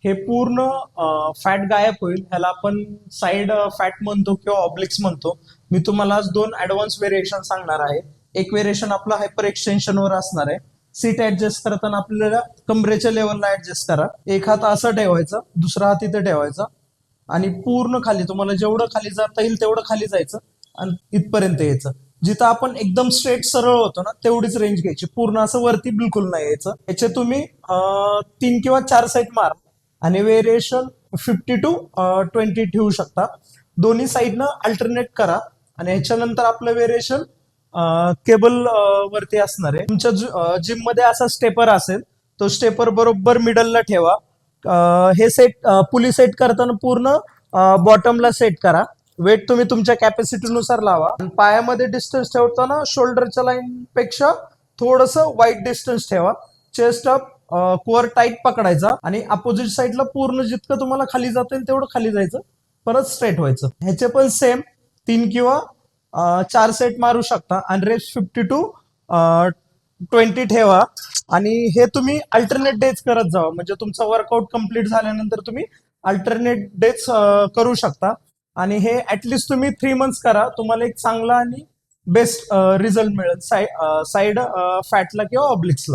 हे पूर्ण फॅट गायब होईल. ह्याला आपण साइड फॅट म्हणतो किंवा ऑब्लिक्स म्हणतो. मी तुम्हाला आज दोन ऍडव्हान्स व्हेरिएशन सांगणार आहे. एक व्हेरिएशन आपला हायपर एक्सटेन्शनवर असणार आहे. सीट ऍडजस्ट करताना आपल्याला कमरेच्या लेवलला ऍडजस्ट करा. एक हात असं ठेवायचा, दुसरा हात इथं ठेवायचा आणि पूर्ण खाली, तुम्हाला जेवढं खाली जाता येईल तेवढं खाली जायचं आणि इथपर्यंत यायचं. जिथं आपण एकदम स्ट्रेट सरळ होतो ना तेवढीच रेंज घ्यायची, पूर्ण असं वरती बिलकुल नाही यायचं. याचे तुम्ही 3 किंवा 4 सेट मार आणि व्हेरिएशन 50 to 20 ठेवू शकता. दोन्ही साईडनं अल्टरनेट करा आणि ह्याच्यानंतर आपलं व्हेरिएशन केबल वरती असणार आहे. तुमच्या जिम मध्ये असा स्टेपर असेल, तो स्टेपर बरोबर मिडलला ठेवा. हे सेट पुली सेट करताना पूर्ण बॉटमला सेट करा. वेट तुम्ही तुमच्या कॅपॅसिटीनुसार लावा. आणि पायामध्ये डिस्टन्स ठेवताना शोल्डरच्या लाईन पेक्षा थोडस वाईट डिस्टन्स ठेवा. चेस्ट अप, कोअर टाईट पकडायचा आणि अपोजिट साईडला पूर्ण जितकं तुम्हाला खाली जाता येईल तेवढं खाली जायचं, परत स्ट्रेट व्हायचं. ह्याचे पण सेम 3 किंवा 4 सेट मारू शकता आणि रेस्ट 50 to 20 ठेवा. आणि हे तुम्ही अल्टरनेट डेज करत जावा, म्हणजे तुमचा वर्कआउट कम्प्लीट झाल्यानंतर तुम्ही अल्टरनेट डेज करू शकता. आणि हे ऍटलिस्ट तुम्ही 3 months करा, तुम्हाला एक चांगला आणि बेस्ट रिझल्ट मिळेल साईड फॅटला किंवा ऑब्लिक्सला.